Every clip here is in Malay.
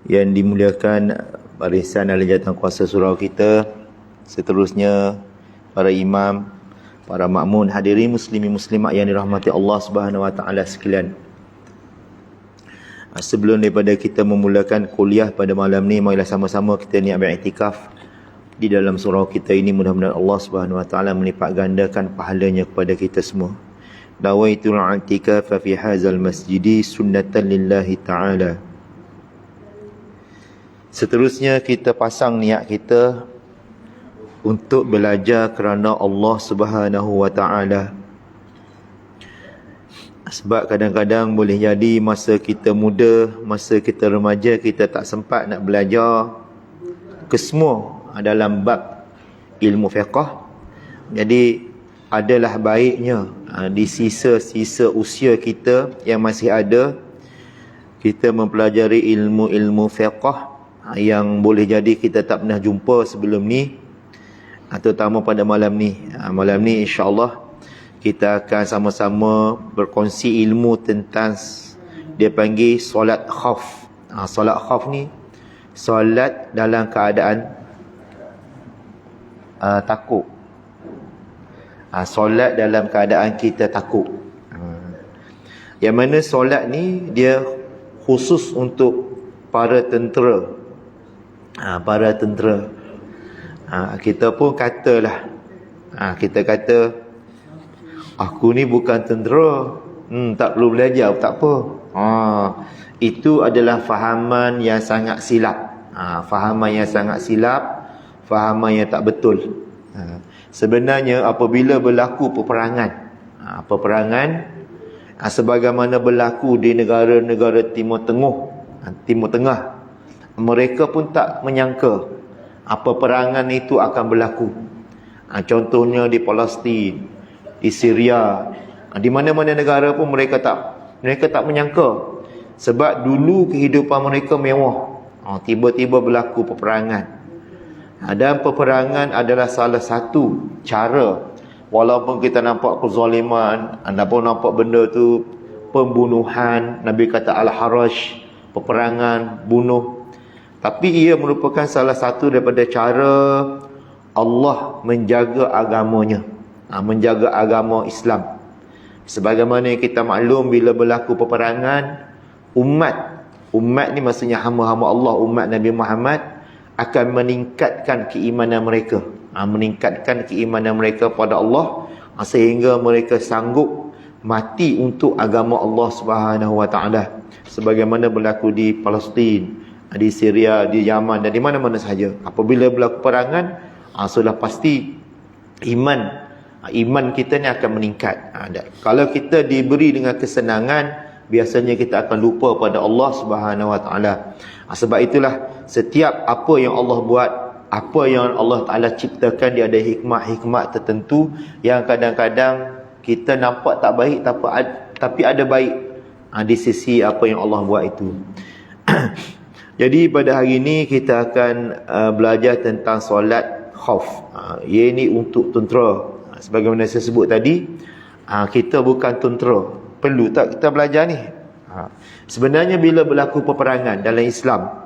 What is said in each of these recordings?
Yang dimuliakan barisan ahli jawatankuasa surau kita, seterusnya para imam, para makmun, hadirin muslimin muslimat yang dirahmati Allah Subhanahu wa taala sekalian. Sebelum daripada kita memulakan kuliah pada malam ni, marilah sama-sama kita niat beriktikaf di dalam surau kita ini. Mudah-mudahan Allah Subhanahu wa taala melipat gandakan pahalanya kepada kita semua. Nawaitul i'tikaf fi hadzal masjidi sunnatan lillahi taala. Seterusnya kita pasang niat kita untuk belajar kerana Allah Subhanahu wa taala. Sebab kadang-kadang boleh jadi masa kita muda, masa kita remaja, kita tak sempat nak belajar kesemua dalam bab ilmu fiqh. Jadi adalah baiknya di sisa-sisa usia kita yang masih ada, kita mempelajari ilmu-ilmu fiqh yang boleh jadi kita tak pernah jumpa sebelum ni, terutama pada malam ni. Malam ni insya-Allah kita akan sama-sama berkongsi ilmu tentang dia panggil solat khauf. Solat khauf ni solat dalam keadaan takut. Solat dalam keadaan kita takut. Yang mana solat ni dia khusus untuk para tentera. Para tentera. Kita pun katalah, kita kata aku ni bukan tentera, tak perlu belajar, tak apa. Itu adalah fahaman yang sangat silap. Fahaman yang sangat silap, fahaman yang tak betul. Sebenarnya apabila berlaku peperangan, sebagaimana berlaku di negara-negara Timur Tengah, mereka pun tak menyangka peperangan itu akan berlaku. Contohnya di Palestin, di Syria, di mana-mana negara pun mereka tak menyangka. Sebab dulu kehidupan mereka mewah, tiba-tiba berlaku peperangan. Dan peperangan adalah salah satu cara, walaupun kita nampak kezaliman, nampak benda tu pembunuhan, Nabi kata al-harash, peperangan, bunuh, tapi ia merupakan salah satu daripada cara Allah menjaga agamanya, menjaga agama Islam. Sebagaimana yang kita maklum, bila berlaku peperangan, umat ni maksudnya hamba-hamba Allah, umat Nabi Muhammad akan meningkatkan keimanan mereka, meningkatkan keimanan mereka pada Allah, sehingga mereka sanggup mati untuk agama Allah Subhanahu wa taala, sebagaimana berlaku di Palestin, di Syria, di Yaman dan di mana-mana sahaja. Apabila berlaku perangan, sudah pasti iman kita ni akan meningkat. Kalau kita diberi dengan kesenangan, biasanya kita akan lupa pada Allah Subhanahu wa taala. Sebab itulah setiap apa yang Allah buat, apa yang Allah Taala ciptakan, dia ada hikmah-hikmah tertentu yang kadang-kadang kita nampak tak baik, tapi ada baik di sisi apa yang Allah buat itu. Jadi pada hari ini kita akan belajar tentang solat khauf. Ia ini untuk tentera. Sebagaimana saya sebut tadi, kita bukan tentera. Perlu tak kita belajar ni? Sebenarnya bila berlaku peperangan dalam Islam,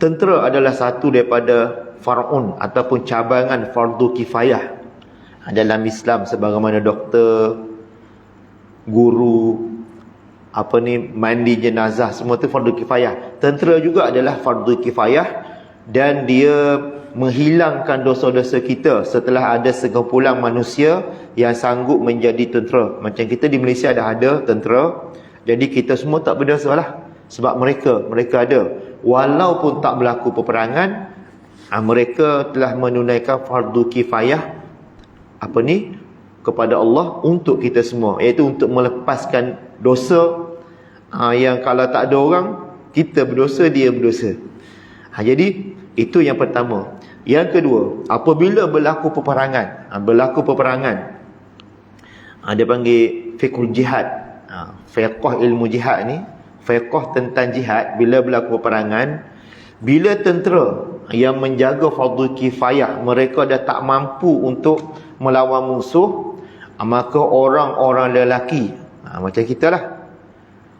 tentera adalah satu daripada far'un ataupun cabangan fardu kifayah dalam Islam. Sebagaimana doktor, guru, mandi jenazah, semua tu fardu kifayah. Tentera juga adalah fardu kifayah, dan dia menghilangkan dosa-dosa kita setelah ada sekumpulan manusia yang sanggup menjadi tentera. Macam kita di Malaysia dah ada tentera, jadi kita semua tak berdosa lah. Sebab mereka ada, walaupun tak berlaku peperangan, mereka telah menunaikan fardu kifayah kepada Allah untuk kita semua, iaitu untuk melepaskan dosa yang kalau tak ada orang, kita berdosa, dia berdosa. Jadi itu yang pertama. Yang kedua, apabila berlaku peperangan, dia panggil fiqhul jihad. Fiqh ilmu jihad ni, fiqh tentang jihad. Bila berlaku peperangan, bila tentera yang menjaga fardu kifayah mereka dah tak mampu untuk melawan musuh, maka orang-orang lelaki, macam kita lah,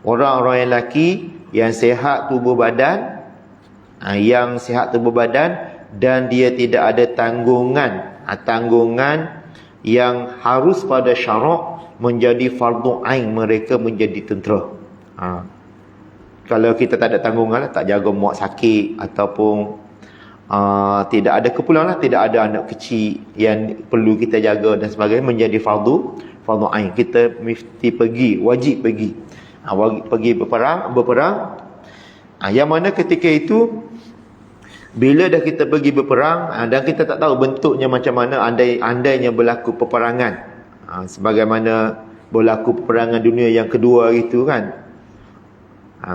orang-orang lelaki yang sihat tubuh badan, yang sihat tubuh badan, dan dia tidak ada tanggungan yang harus pada syarak menjadi fardu ain mereka menjadi tentera. Kalau kita tak ada tanggungan, tak jaga mak sakit ataupun tidak ada keperluan, tidak ada anak kecil yang perlu kita jaga dan sebagainya, menjadi fardu ain. Kita mesti pergi, wajib pergi. Pergi berperang. Yang mana ketika itu bila dah kita pergi berperang dan kita tak tahu bentuknya macam mana, andainya berlaku peperangan sebagaimana berlaku peperangan dunia yang kedua gitu kan,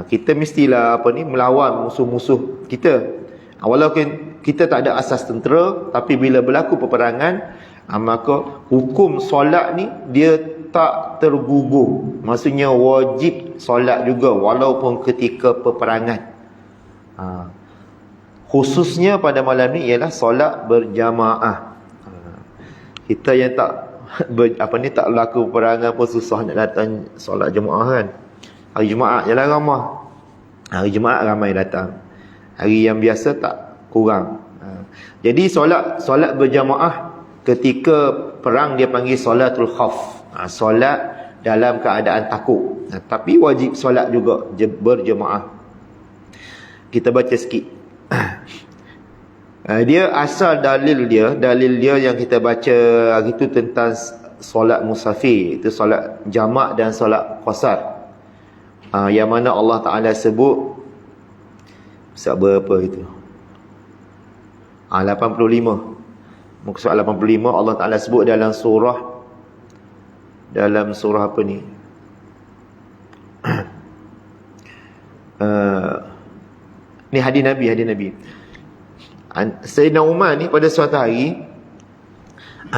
kita mestilah melawan musuh-musuh kita. Walaupun kita tak ada asas tentera, tapi bila berlaku peperangan, maka hukum solat ni dia tak tergugur. Maksudnya wajib solat juga walaupun ketika peperangan. Khususnya pada malam ni ialah solat berjamaah. Kita yang tak tak berlaku peperangan pun susah nak datang solat jemaah kan. Hari Jumaat je lah ramai. Hari Jumaat ramai datang. Hari yang biasa tak, kurang. Jadi solat berjamaah ketika perang dia panggil solatul khauf. Solat dalam keadaan takut. Tapi wajib solat juga berjemaah. Kita baca sikit. Dia asal dalil dia yang kita baca hari itu tentang solat musafir, itu solat jamak dan solat qasar. Yang mana Allah Ta'ala sebut berapa itu? 85. Muka surat 85 Allah Ta'ala sebut dalam surah apa ni? Ni hadis Nabi. Sayyidina Umar ni pada suatu hari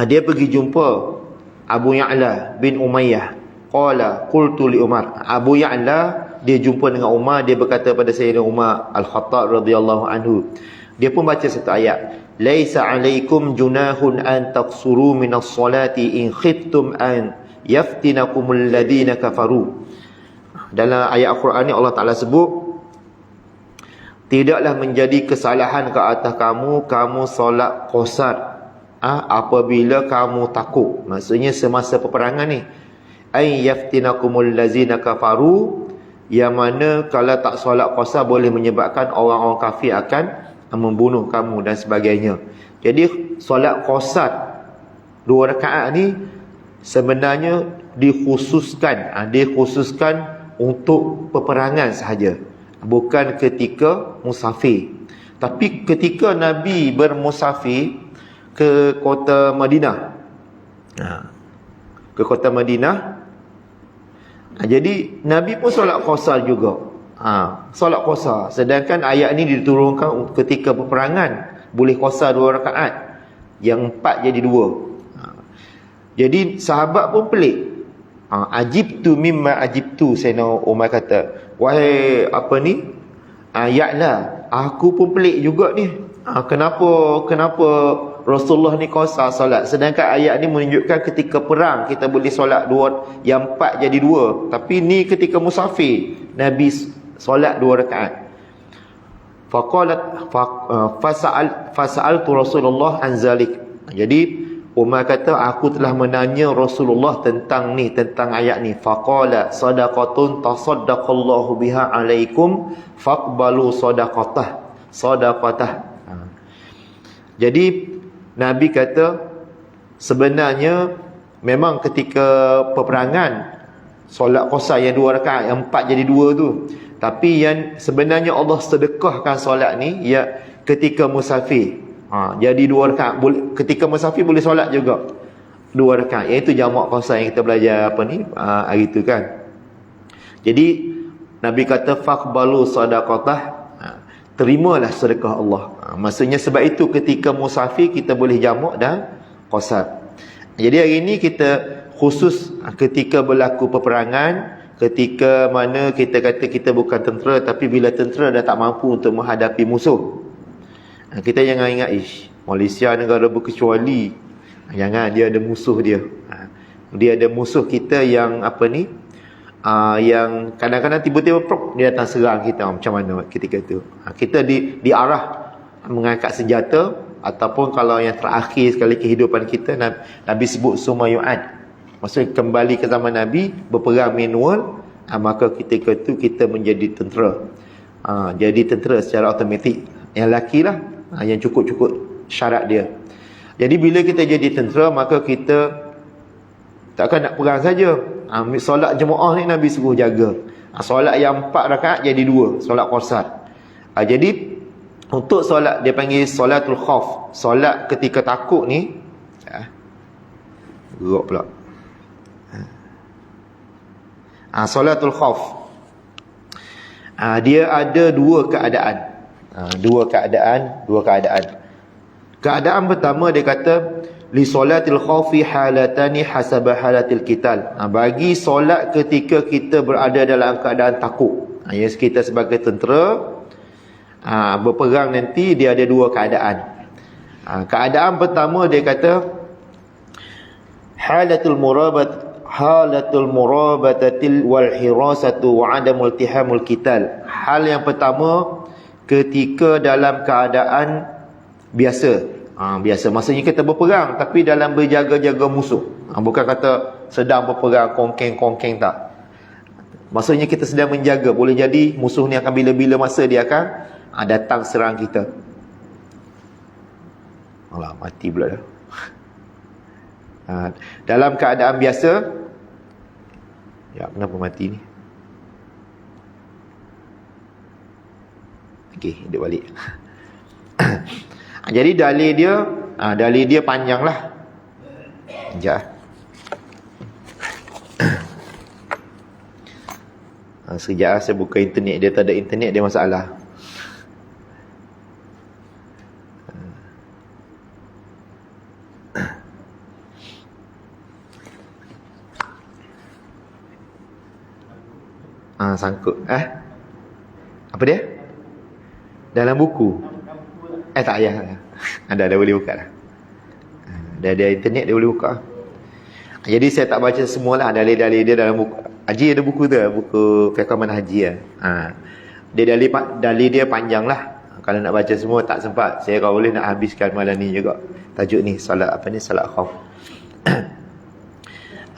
dia pergi jumpa Abu Ya'la bin Umayyah. Qala qultu li Umar. Abu Ya'la dia jumpa dengan Umar, dia berkata pada Sayyidina Umar Al-Khattab radhiyallahu anhu. Dia pun baca satu ayat. Laisa alaikum junahun an taqsuru minas salati in khiftum an yaftinakumul ladina kafaru. Dalam ayat Al-Quran ni Allah Ta'ala sebut, tidaklah menjadi kesalahan ke atas kamu solat qasar apabila kamu takut. Maksudnya semasa peperangan ni, ay yaftinakumul lazina kafaru, yang mana kalau tak solat qasar boleh menyebabkan orang-orang kafir akan membunuh kamu dan sebagainya. Jadi solat qasar 2 rakaat ni sebenarnya dikhususkan untuk peperangan sahaja, bukan ketika musafir. Tapi ketika Nabi bermusafir ke kota Madinah, jadi Nabi pun solat qasar juga. Solat qasar. Sedangkan ayat ni diturunkan ketika peperangan, boleh qasar 2 rakaat, yang 4 jadi 2. Jadi sahabat pun pelik. Ajibtu mimma ajibtu, Sayyidina Umar kata, wahai Ya'la, aku pun pelik juga ni. Kenapa Rasulullah ni qasar solat, sedangkan ayat ni menunjukkan ketika perang kita boleh solat 2, yang 4 jadi 2. Tapi ni ketika musafir Nabi solat 2 rakaat. Faqalat fasa'altu Rasulullah an zalik. Jadi Umar kata, aku telah menanya Rasulullah tentang ayat ni. Faqala sadaqatun tasaddaqallahu biha alaikum faqbalu sadaqatah. Jadi Nabi kata, sebenarnya memang ketika peperangan solat qasar yang 2 rakaat, yang 4 jadi 2 tu. Tapi yang sebenarnya Allah sedekahkan solat ni ya ketika musafir. Jadi 2 rakaat. Ketika musafir boleh solat juga 2 rakaat. Iaitu jamak qasar yang kita belajar hari tu kan. Jadi Nabi kata faqbalu sadaqatah, terimalah sedekah Allah. Maksudnya sebab itu ketika musafir kita boleh jamak dan qasar. Jadi hari ini kita khusus ketika berlaku peperangan, ketika mana kita kata kita bukan tentera, tapi bila tentera dah tak mampu untuk menghadapi musuh, kita jangan ingat Malaysia negara berkecuali, jangan, dia ada musuh dia. Dia ada musuh kita yang yang kadang-kadang tiba-tiba dia datang serang kita, macam mana ketika tu. Kita diarah mengangkat senjata, ataupun kalau yang terakhir sekali kehidupan kita, Nabi sebut summa yu'ad, maksudnya kembali ke zaman Nabi, berperang manual, maka ketika tu kita menjadi tentera. Jadi tentera secara automatik. Yang lelaki lah, yang cukup-cukup syarat dia. Jadi bila kita jadi tentera, maka kita takkan nak perang saja. Solat jemaah ni Nabi suruh jaga. Solat yang 4 rakaat jadi 2, solat qasar. Jadi untuk solat, dia panggil solatul khauf, solat ketika takut ni, gerak pula. Solatul khauf, dia ada dua keadaan. Dua keadaan. Keadaan pertama dia kata li solatil khaufi halatani hasaba halatil qital. Bagi solat ketika kita berada dalam keadaan takut. Ya, kita sebagai tentera berperang nanti, dia ada dua keadaan. Keadaan pertama dia kata halatul murabatatil wal hirasatu wa adamul tihamul qital. Hal yang pertama ketika dalam keadaan biasa. Biasa maksudnya kita berperang tapi dalam berjaga-jaga musuh. Bukan kata sedang berperang kongkeng-kongkeng, tak. Maksudnya kita sedang menjaga. Boleh jadi musuh ni akan bila-bila masa dia akan datang serang kita. Alah, mati pula dah. Dalam keadaan biasa, ya, kenapa mati ni? Okey, hidup balik. Jadi dalil dia panjang lah. Sekejap. Sekejap saya buka internet. Dia tak ada internet, dia masalah. Sangkut. Apa dia? Dalam buku. Tak payah. Ada boleh buka lah. Ada internet, dia boleh buka. Jadi saya tak baca semualah dalil-dalil dia dalam buku. Haji ada buku tu, buku fiqh haji lah. Dia dalil dia panjang lah. Kalau nak baca semua tak sempat. Saya kalau boleh nak habiskan malam ni juga. Tajuk ni salat khauf.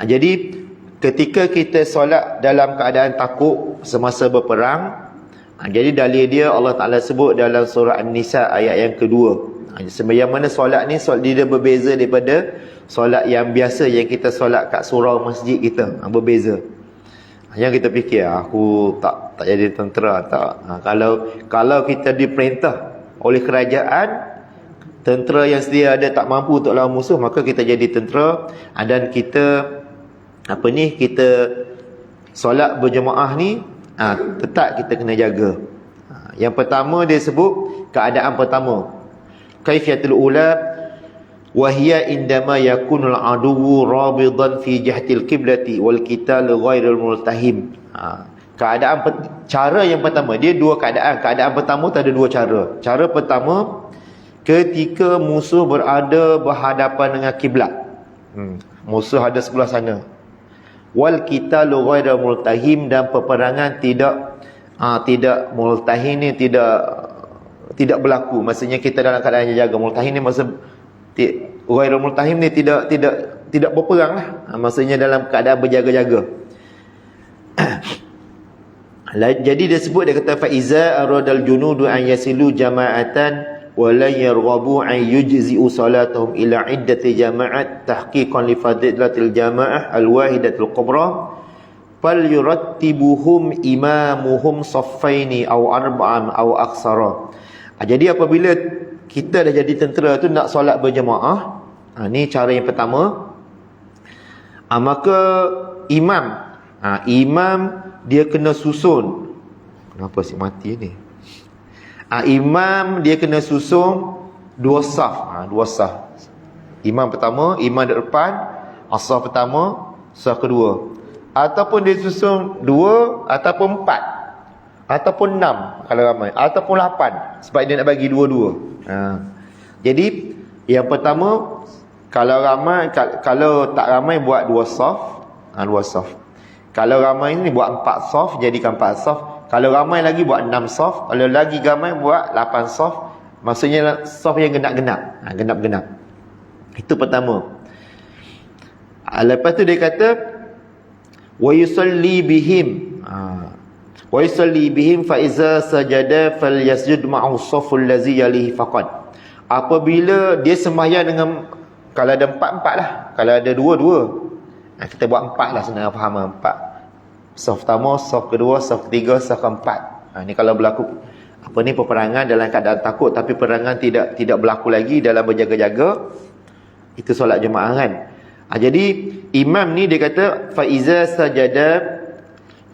Jadi ketika kita solat dalam keadaan takut semasa berperang, jadi dalil dia Allah Ta'ala sebut dalam surah An-Nisa ayat yang kedua. Sembahyang mana solat ni, solat dia berbeza daripada solat yang biasa yang kita solat kat surau masjid kita. Berbeza. Yang kita fikir, aku tak jadi tentera, tak. Kalau kita diperintah oleh kerajaan, tentera yang sedia ada tak mampu untuk lawan musuh, maka kita jadi tentera. Dan kita kita solat berjemaah ni, tetap kita kena jaga. Yang pertama dia sebut keadaan pertama, kaifiyatul ula wa hiya indama yakunul aduwwu rabidan fi jihtil qiblati wal qital ghairul multahim. Cara yang pertama, dia dua keadaan. Keadaan pertama tu ada dua cara. Cara pertama ketika musuh berada berhadapan dengan kiblat. Musuh ada sebelah sana. Wal qitalu ghairu multahim, dan peperangan tidak multahim ni tidak berlaku. Maksudnya kita dalam keadaan jaga. Multahim ni maksud ghairu multahim ni tidak berperang lah. Maksudnya dalam keadaan berjaga-jaga. Jadi dia sebut, dia kata fa iza aradal junudu an yasilu jama'atan wa la yarghabu an yujzi'u salatuhum ila iddati jama'at tahqiqan li fadilatil jama'ah al-wahidatul kubra fal yurattibuhum imamuhum saffaini aw arba'an aw aksara. Jadi apabila kita dah jadi tentera tu nak solat berjemaah, ni cara yang pertama. Maka imam dia kena susun. Kenapa si mati ni? Imam dia kena susun dua saf. Dua saf. Imam pertama, imam di depan, saf pertama, saf kedua. Ataupun dia susun dua, ataupun empat, ataupun enam kalau ramai, ataupun lapan, sebab dia nak bagi dua-dua. Jadi yang pertama, kalau ramai, kalau tak ramai buat dua saf. Dua saf. Kalau ramai ni buat 4 saf, jadikan 4 saf. Kalau ramai lagi buat 6 saf. Kalau lagi ramai buat 8 saf. Maksudnya saf yang genap-genap. Genap-genap. Itu pertama. Lepas tu dia kata wa yusalli bihim. Wa yusalli bihim fa iza sajada falyasjud ma'ahu saful ladzi yalihi faqad. Apabila dia sembahyang dengan, kalau ada 4 lah. Kalau ada 2 kita buat 4 lah, senang faham 4. Saf pertama, saf kedua, saf ketiga, saf keempat. Ni kalau berlaku peperangan dalam keadaan takut tapi peperangan tidak berlaku lagi dalam berjaga-jaga, itu solat jemaah kan. Jadi imam ni dia kata fa iza sajada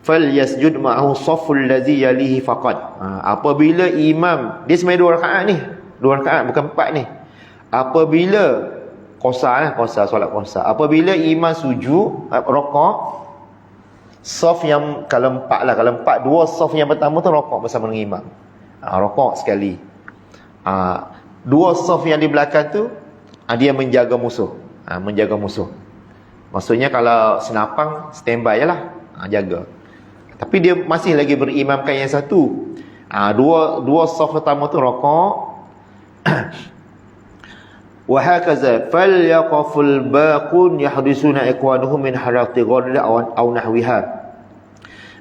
falyasjud ma'ahu saful ladzi yalihi faqad. Apabila imam dia sembahyang 2 rakaat ni, 2 rakaat bukan 4 ni. Apabila qasar solat qasar. Apabila imam sujud rakaat, saf yang kalau 4 lah, kalau 4 2 saf yang pertama tu rakaat bersama dengan imam. Rakaat sekali. 2 saf yang di belakang tu dia menjaga musuh. Menjaga musuh. Maksudnya kalau senapang standby je lah, jaga. Tapi dia masih lagi berimamkan yang satu. Dua saf pertama tu rakaat. Wa hakaza falyaqaful baqun yahdisuna ikhwanuhum min harati ghadla aw nahwiha.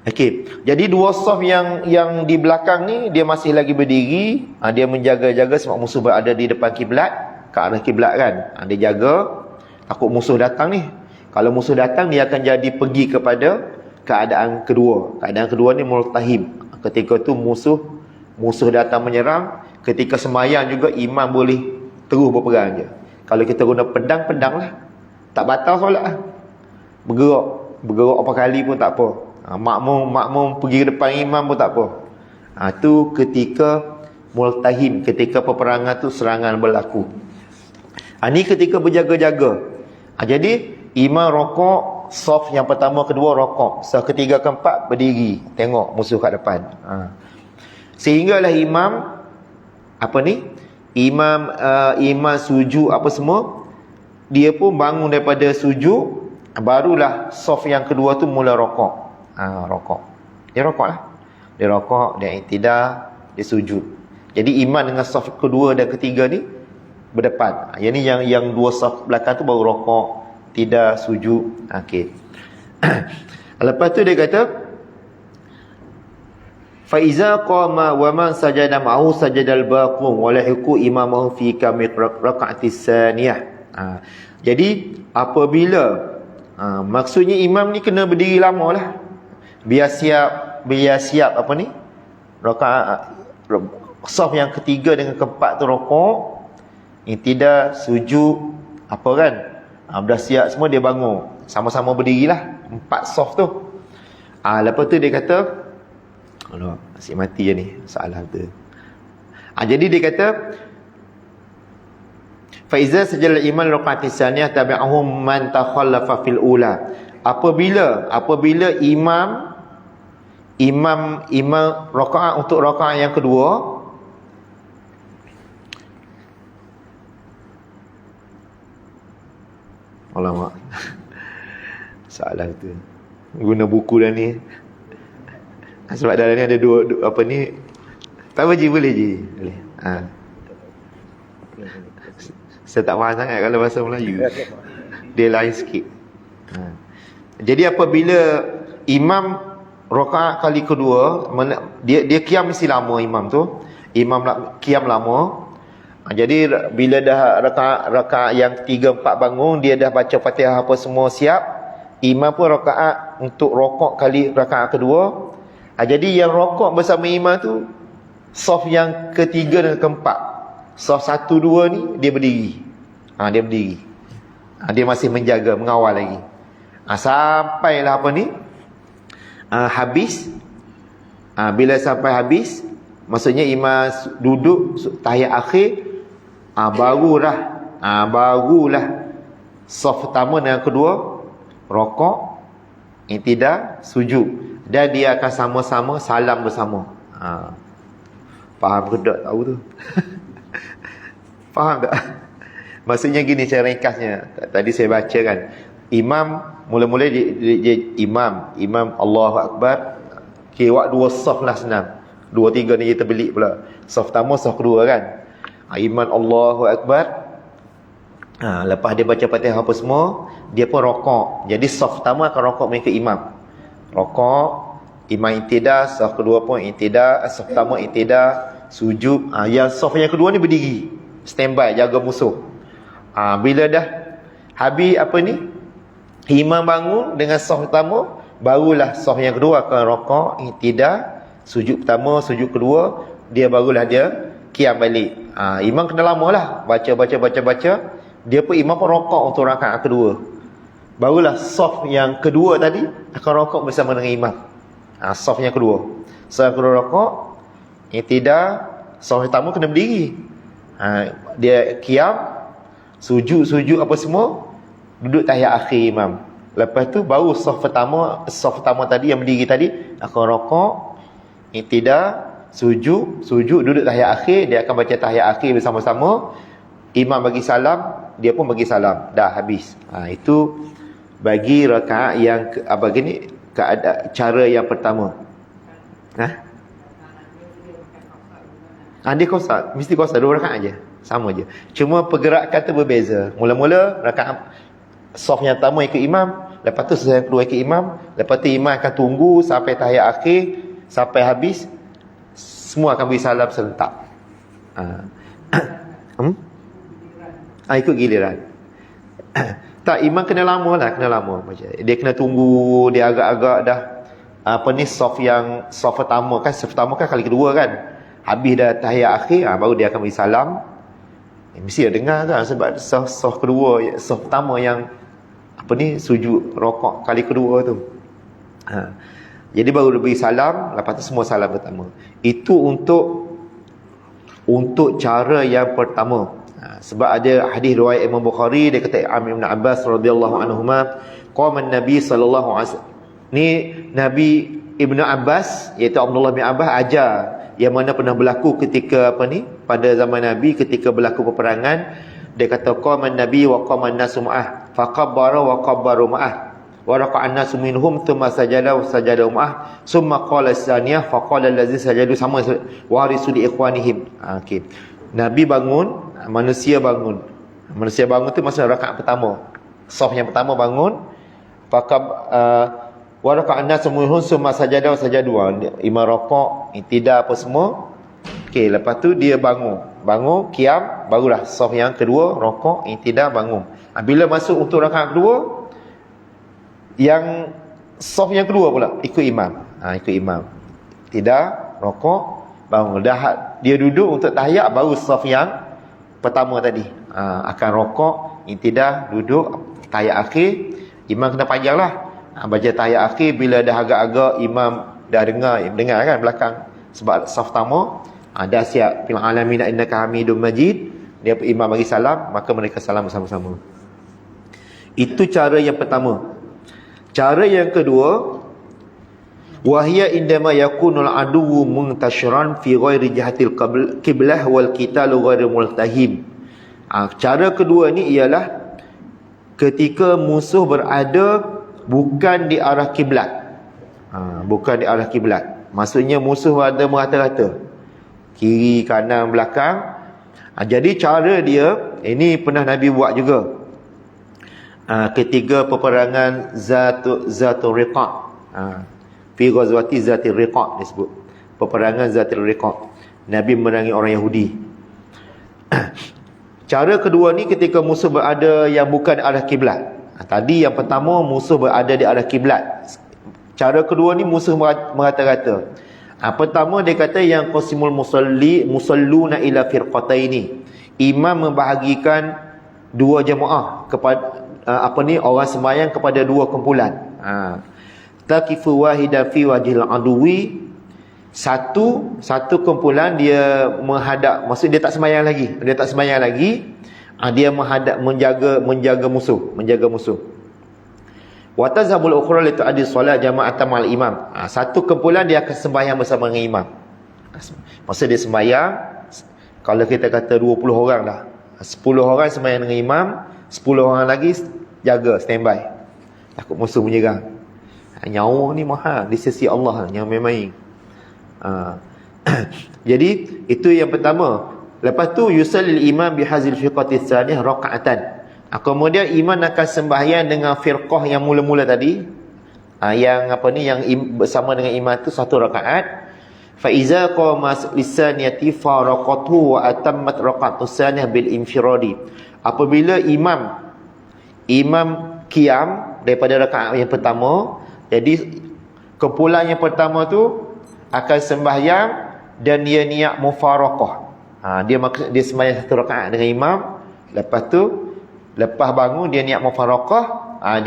Okey, jadi 2 saf yang di belakang ni dia masih lagi berdiri, dia menjaga-jaga sebab musuh berada di depan kiblat, ke arah kiblat kan. Dia jaga takut musuh datang ni. Kalau musuh datang dia akan jadi pergi kepada keadaan kedua. Keadaan kedua ni multahim. Ketika tu musuh datang menyerang, ketika sembahyang juga imam boleh terus berperang je. Kalau kita guna pedang lah, tak batal solat lah. Bergerak apa kali pun tak apa. Makmum pergi ke depan imam pun tak apa. Tu ketika multahim, ketika peperangan tu serangan berlaku. Ni ketika berjaga-jaga. Jadi imam rokok, saf yang pertama kedua rokok, saf ketiga keempat berdiri tengok musuh kat depan. Sehinggalah imam imam sujud apa semua, dia pun bangun daripada sujud, barulah saf yang kedua tu mula rokok. Rokok. Dia rokok lah. Dia rokok, dia iktidal, dia sujud. Jadi imam dengan saf kedua dan ketiga ni berdepan. Yang 2 saf belakang tu baru rokok, tidak sujud. Okey. Lepas tu dia kata fa iza qama wa man sajada ma'ahu sajadal baqum wa lahiqu imamahu fi kamil raka'atis saniyah. Jadi apabila maksudnya imam ni kena berdiri lama lah, biar siap apa ni, rakaat saf yang ketiga dengan keempat tu rokok, tidak sujud apa kan, dah siap semua, dia bangun sama-sama berdirilah 4 saf tu. Lepas tu dia kata, Allah, asyik mati je ni soalan tu. Jadi dia kata fa iza sajal iman raqatis saniyah tabi'ahum man takhallafa fil ula. Apabila imam rakaat untuk rakaat yang kedua, alamak soalan tu guna buku dah ni. Sebab dalam ni ada dua apa ni, tak apa je, boleh je boleh. Saya tak faham sangat kalau bahasa Melayu, dia lain sikit. Jadi apabila imam rakaat kali kedua, dia qiyam mesti lama, imam tu qiyam lama. Jadi bila dah rakaat yang 3 4 bangun, dia dah baca Fatihah apa semua siap, imam pun rakaat untuk rokok kali rakaat kedua. Jadi yang rokok bersama imam tu saf yang ketiga dan keempat. Saf 1 2 ni dia berdiri. Dia berdiri. Dia masih menjaga, mengawal lagi. Sampailah apa ni? Habis. Bila sampai habis, maksudnya imam duduk tahiyat akhir, barulah saf pertama dan kedua rokok, iktidal, sujud, dan dia akan sama-sama salam bersama. Faham ke tak tahu tu? Faham tak? Maksudnya gini cara ringkasnya. Tadi saya baca kan, Imam mula-mula dia imam Allahu Akbar. Buat dua saf lah senang. Dua tiga ni kita belik pula. Saf pertama, saf kedua kan. Imam Allahu Akbar. Lepas dia baca Fatihah apa semua, dia pun rokok. Jadi saf pertama akan rokok mengikut imam. Rokok, imam intidah, saf kedua pun intidah, saf pertama intidah, sujud. Yang saf yang kedua ni berdiri, standby jaga musuh. Bila dah habis apa ni, imam bangun dengan saf pertama, barulah saf yang kedua akan rokok, intidah, sujud pertama, sujud kedua, dia barulah dia qiyam balik. Imam kena lama lah baca. Dia pun imam pun rokok untuk rakaat kedua. Barulah saf yang kedua tadi akan rokok bersama dengan imam. Saf yang kedua. Saf yang kedua rokok, intidah, saf pertama kena berdiri. Dia qiyam, sujud apa semua, duduk tahiyat akhir imam. Lepas tu baru saf pertama tadi yang berdiri tadi akan rokok, intidah, sujud, duduk tahiyat akhir. Dia akan baca tahiyat akhir bersama-sama. Imam bagi salam, dia pun bagi salam. Dah habis. Itu bagi rakaat yang cara yang pertama. Dia qasar, mesti qasar 2 rakaat aje. Sama je. Cuma pergerakan tu berbeza. Mula-mula rakaat saf yang pertama ikut imam, lepas tu saf yang kedua ikut imam, lepas tu imam akan tunggu sampai tahiyat akhir, sampai habis, semua akan beri salam serentak. Ikut giliran. Tak, imam kena lama dia kena tunggu, dia agak-agak dah saf pertama kan kali kedua kan, habis dah tahiyat akhir, baru dia akan beri salam. Mesti dia dengar kan, sebab saf kedua, saf pertama yang sujud rokok kali kedua tu. Jadi baru dia beri salam, lepas tu semua salam pertama. Itu untuk cara yang pertama. Sebab ada hadis riwayat Imam Bukhari, dia kata Ibn Abbas radhiyallahu anhuma, qama an-nabi sallallahu alaihi wasallam. Ni Nabi Ibn Abbas, iaitu Abdullah bin Abbas ajar yang mana pernah berlaku ketika pada zaman Nabi ketika berlaku peperangan. Dia kata qama an-nabi wa qama an-nasu ma'ah faqabbara wa qabbaru ma'ah wa raqa'a an-nasu minhum thumma sajada wa sajada ma'ah thumma qala as-saniyah faqala allazi sajadu sama warisu li ikhwanihim. Okey. Nabi bangun, manusia bangun tu masa rakaat pertama, saf yang pertama bangun, wa raka'an nas minhum summa sajada wa sajadu, imam rakaat, intidah apa semua. Okey, lepas tu dia bangun qiyam, barulah saf yang kedua rakaat, intidah, bangun. Bila masuk untuk rakaat kedua, yang saf yang kedua pula ikut imam. Tidak rakaat, bangun. Dah dia duduk untuk tahiyat, baru saf yang pertama tadi akan rokok, intidah, duduk tahiyat akhir. Imam kena panjang lah, baca tahiyat akhir. Bila dah agak-agak imam dah dengar kan belakang, sebab saf pertama dah siap, fil alamin innaka hamidum majid, dia imam bagi salam, maka mereka salam bersama-sama. Itu cara yang pertama. Cara yang kedua, wahya indama yakunul aduwwu muntashiran fi ghairi jihatil qiblah wal qitalu ghairu multahim. Cara kedua ni ialah ketika musuh berada bukan di arah kiblat. Bukan di arah kiblat. Maksudnya musuh ada merata-rata, kiri, kanan, belakang. Jadi cara dia ini pernah Nabi buat juga. Ketiga peperangan Zatul Riqa'. Fi ghazwati Zatil Riqa' disebut. Peperangan Zatil Riqa'. Nabi memerangi orang Yahudi. Cara kedua ni ketika musuh berada yang bukan arah kiblat. Tadi yang pertama musuh berada di arah kiblat. Cara kedua ni musuh merata-rata. Pertama dia kata yang qasimul musalluna ila firqataini. Imam membahagikan dua jemaah kepada orang sembahyang kepada dua kumpulan. Taqifu wahidan fi wajhil aduwi. Satu kumpulan dia menghadap, maksud dia tak sembahyang lagi. Dia menghadap, menjaga musuh. Wa tazhabul ukhra li tu'addi solat jama'atan ma'al imam. Satu kumpulan dia akan sembahyang bersama dengan imam. Maksud dia sembahyang, kalau kita kata 20 orang lah, 10 orang sembahyang dengan imam, 10 orang lagi jaga standby. takut musuh menyerang. Nyawa ni mahal di sisi Allah, yang main-main. Jadi itu yang pertama. Lepas tu yusallil imam bihazil firqati tsaniyah raka'atan. Kemudian iman akan sembahyang dengan firqah yang mula-mula tadi. Yang apa ni, yang bersama dengan imam tu satu rakaat. Fa iza qama lisaniyati faraqatu wa atammat raka'atu tsaniyah bil infiradi. Apabila imam qiyam daripada rakaat yang pertama, jadi kumpulan yang pertama tu akan sembahyang dan dia niat mufaraqah. Dia sembahyang satu rakaat dengan imam. Lepas tu lepas bangun dia niat mufaraqah,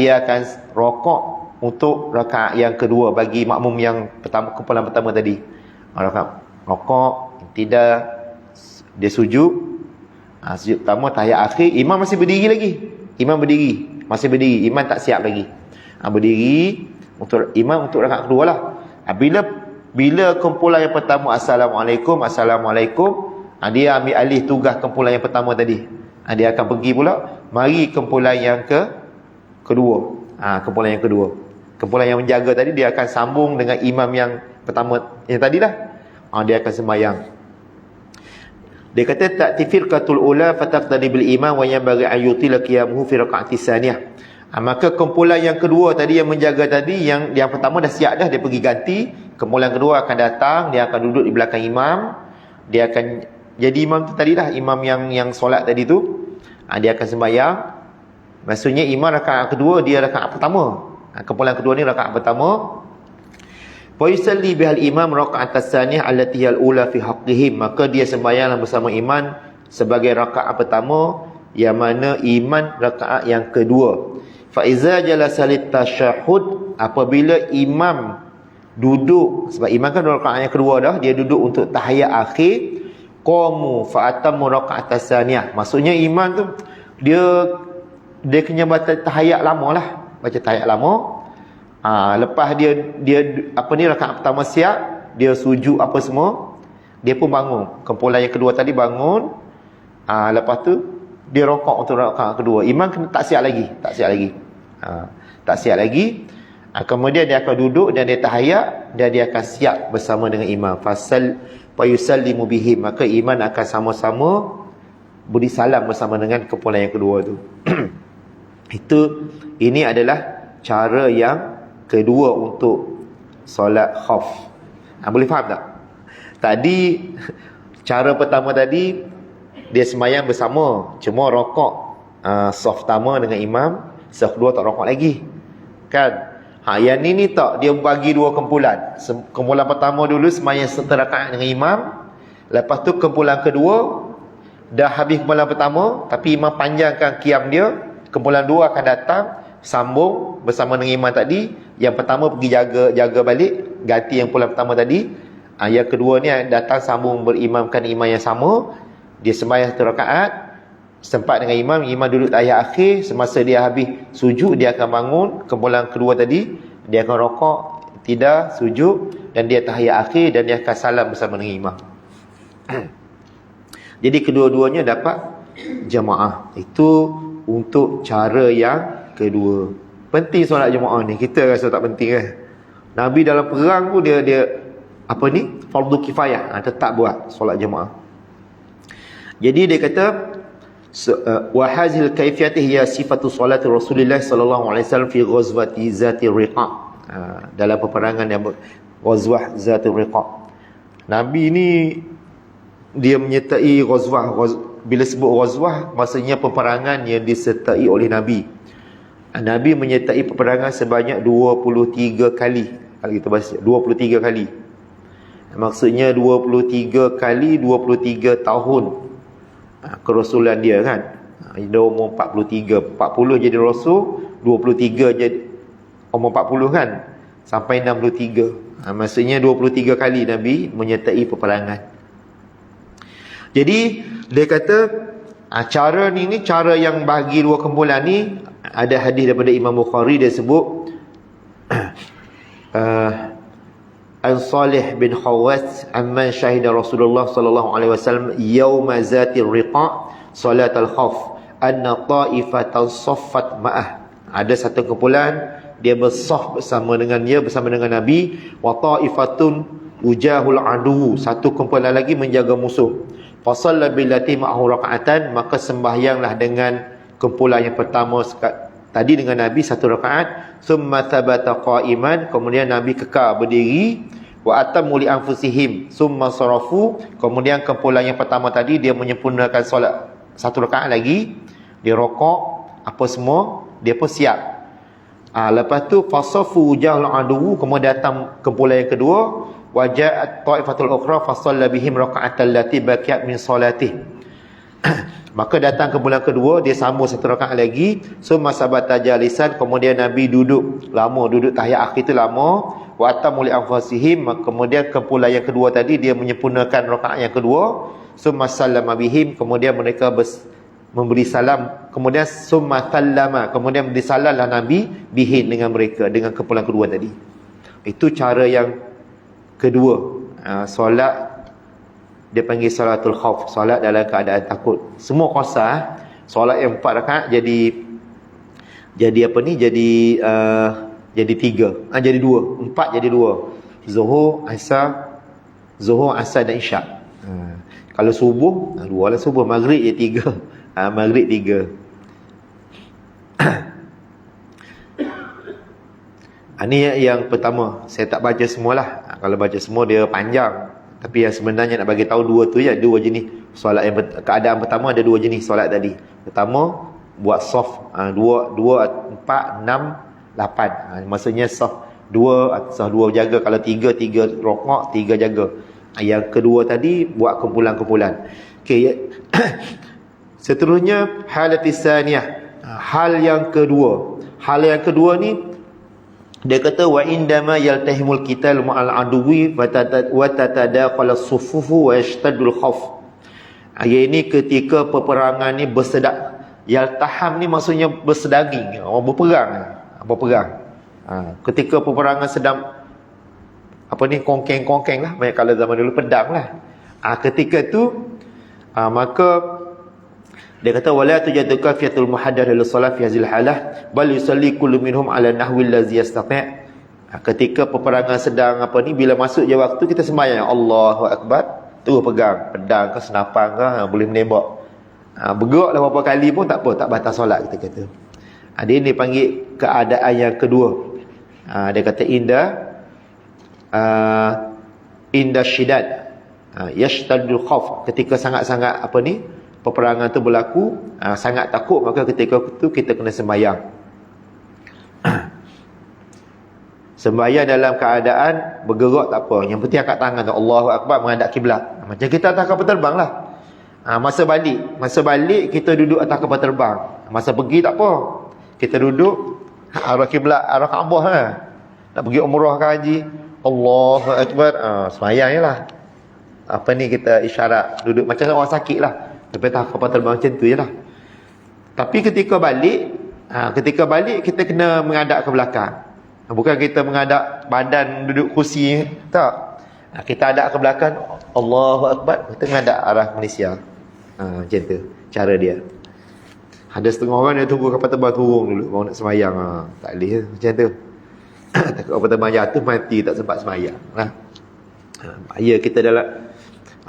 dia akan rokok untuk rakaat yang kedua bagi makmum yang pertama, kumpulan pertama tadi. Rakaat rokok, tidak, dia sujud. Sujud pertama, tahiyat akhir, imam masih berdiri lagi. Imam berdiri, masih berdiri, imam tak siap lagi. Berdiri untuk imam untuk rakaat kedua lah. Bila kumpulan yang pertama assalamualaikum, dia ambil alih tugas kumpulan yang pertama tadi. Dia akan pergi pula, mari kumpulan yang kedua. Kumpulan yang kedua, kumpulan yang menjaga tadi, dia akan sambung dengan imam yang pertama yang tadilah. Dia akan sembahyang. Dia kata ta'ti firqatul ula fataqtadi bil imam wa yanbaghi an yutila qiyamuhu fi raka'ati tsaniyah. Maka kumpulan yang kedua tadi yang menjaga tadi, yang pertama dah siap dah, dia pergi ganti. Kumpulan kedua akan datang, dia akan duduk di belakang imam. Dia akan jadi imam tu tadilah, imam yang solat tadi tu. Dia akan sembahyang. Maksudnya imam rakaat kedua, dia rakaat pertama. Kumpulan kedua ni rakaat pertama. Fa yusalli bihal imam raka'at tsaniyah allati hiyal ula fi haqqihim. Maka dia sembahyang bersama imam sebagai rakaat pertama, yang mana iman rakaat yang kedua. Fa iza jalasa lit tasyahhud, apabila imam duduk, sebab imam kan rakaat yang kedua dah, dia duduk untuk tahiyat akhir, qamu fa atammu raka'at tsaniyah. Maksudnya imam tu dia kena baca tahiyat lama lah, baca tahiyat lama. Lepas dia apa ni, rakaat pertama siap, dia sujud apa semua, dia pun bangun. Kumpulan yang kedua tadi bangun. Lepas tu dia rokok untuk rakaat kedua. Imam kena tak siap lagi. Kemudian dia akan duduk dan dia tahiyat, dan dia akan siap bersama dengan imam. Fayusallimu bihim. Maka imam akan sama-sama beri salam bersama dengan kumpulan yang kedua tu. Ini adalah cara yang kedua untuk solat khauf. Boleh faham tak? Tadi cara pertama tadi dia sembahyang bersama, cuma rokok saf pertama dengan imam, saf kedua tak rokok lagi. Kan? Yang ni tak, dia bagi dua kumpulan. Kumpulan pertama dulu sembahyang setengah rakaat dengan imam. Lepas tu kumpulan kedua dah habis kumpulan pertama, tapi imam panjangkan qiyam dia. Kumpulan dua akan datang sambung bersama dengan imam tadi. Yang pertama pergi jaga balik, ganti yang kumpulan pertama tadi. Yang kedua ni datang sambung berimamkan imam yang sama. Dia sembahyang satu rakaat, sempat dengan imam duduk tahiyat akhir. Semasa dia habis sujud, dia akan bangun. Kumpulan kedua tadi, dia akan rokok, tidak, sujud, dan dia tahiyat akhir, dan dia akan salam bersama dengan imam. Jadi kedua-duanya dapat jamaah. Itu untuk cara yang kedua. Penting solat jamaah ni. Kita rasa tak penting kan? Nabi dalam perang pun dia apa ni, fardu kifayah, tetap buat solat jamaah. Jadi dia kata wa hazil kaifiyati hiya sifatu salati Rasulullah sallallahu alaihi wasallam fi ghazwati Zatir Riqa. Dalam peperangan yang ghazwah Zatir Riqa, Nabi ni dia menyertai ghazwah. Bila sebut ghazwah, maksudnya peperangan yang disertai oleh Nabi. Nabi menyertai peperangan sebanyak 23 kali. Kalau kita baca 23 kali. Maksudnya 23 kali 23 tahun kerasulan dia kan. Dia umur 43, 40 jadi rasul, 23 jadi umur 40 kan, sampai 63. Maksudnya 23 kali Nabi menyertai peperangan. Jadi dia kata cara ni cara yang bagi dua kumpulan ni. Ada hadis daripada Imam Bukhari, dia sebut An Salih bin Khawas amman syahida Rasulullah sallallahu alaihi wasallam yauma Zatir Riqa salat al-khauf anna ta'ifatan saffat ma'ah. Ada satu kumpulan dia bersaf bersama dengan dia, bersama dengan Nabi. Wa ta'ifatun ujahul adu, satu kumpulan lagi menjaga musuh. Fasalla billati ma'ahu raka'atan, maka sembahyanglah dengan kumpulan yang pertama tadi dengan Nabi satu rakaat. Summa thabata qa'iman, kemudian Nabi kekal berdiri. Wa atammu li anfusihim summa sarafu, kemudian kumpulan yang pertama tadi dia menyempurnakan solat satu rakaat lagi, dia rokok apa semua, dia pun siap. Lepas tu fasafu wujahul adu, kemudian datang kumpulan yang kedua. Waja'at ta'ifatul ukhra fasalla bihim raka'atan lati baqiyat min salatih. Maka datang kumpulan kedua, dia sambung satu rakaat lagi. Summa sabata jalisan, kemudian Nabi duduk lama, duduk tahiyat akhir itu lama. Wa atamu li anfusihim, kemudian kumpulan yang kedua tadi dia menyempurnakan rakaat yang kedua. Summa sallama bihim, kemudian mereka memberi salam. Kemudian summa sallama, kemudian beri salamlah Nabi bihin dengan mereka, dengan kumpulan kedua tadi. Itu cara yang kedua. Solat dia panggil salatul khauf, solat dalam keadaan takut. Semua qasar. Solat yang 4 rakaat jadi apa ni, jadi 3, jadi 2, 4 jadi 2. Zuhur, asar dan isyak. Kalau subuh, 2 lah subuh. Maghrib je 3. Maghrib 3. Ini yang pertama. Saya tak baca semualah. Kalau baca semua dia panjang. Tapi yang sebenarnya nak bagi tahu dua tu je, dua jenis solat. Yang keadaan pertama ada 2 jenis solat tadi. Pertama buat soft 2, 4, 6, 8. Maksudnya soft 2, soft 2 jaga. Kalau 3 rokok, 3 jaga. Yang kedua tadi buat kumpulan-kumpulan. Okey. Seterusnya halatis saniyah. Hal yang kedua. Hal yang kedua ni dia kata wa indama yaltahimul qital ma'al aduwi wa tatadaqal as-suffufu wa yashtadul khauf. Ini ketika peperangan ni bersedak. Yaltaham ni maksudnya bersedaging, berperang. Ketika peperangan sedang kongkeng lah, banyak kalau zaman dulu pedang lah. Ketika tu maka dia kata wala tujadu kafiyatul muhaddar lil salat fi hadhil halah bal yusalli kullu minhum ala nahwi allazi yastati'. Ketika peperangan sedang bila masuk je waktu kita sembahyang Allahu akbar, terus pegang pedang ke senapang ke, boleh menembak. Bergeraklah berapa kali pun tak apa, tak batal solat kita kata. Dia ni panggil keadaan yang kedua. Dia kata inda syidad yashtadul khauf, ketika sangat-sangat peperangan tu berlaku, sangat takut, maka ketika itu kita kena sembahyang. Sembahyang dalam keadaan bergerak tak apa, yang penting angkat tangan tu Allahu akbar, menghadap kiblat. Macam kita atas kapal terbang lah. Masa balik kita duduk atas kapal terbang. Masa pergi tak apa, kita duduk arah kiblat, arah Kaabah lah. Nak pergi umrah ke haji, Allahu akbar, sembahyang je lah. Kita isyarat duduk macam orang sakit lah. Tapi tak kapal terbang macam tu je lah. Tapi ketika balik kita kena menghadap ke belakang. Bukan kita menghadap badan duduk kursi, tak. Kita hadap ke belakang, Allahu akbar, kita menghadap arah Malaysia. Macam tu cara dia. Ada setengah orang dia tunggu kapal terbang turun dulu baru nak sembahyang. Tak boleh macam tu. Takut kapal terbang jatuh mati, tak sempat sembahyang. Bahaya kita dalam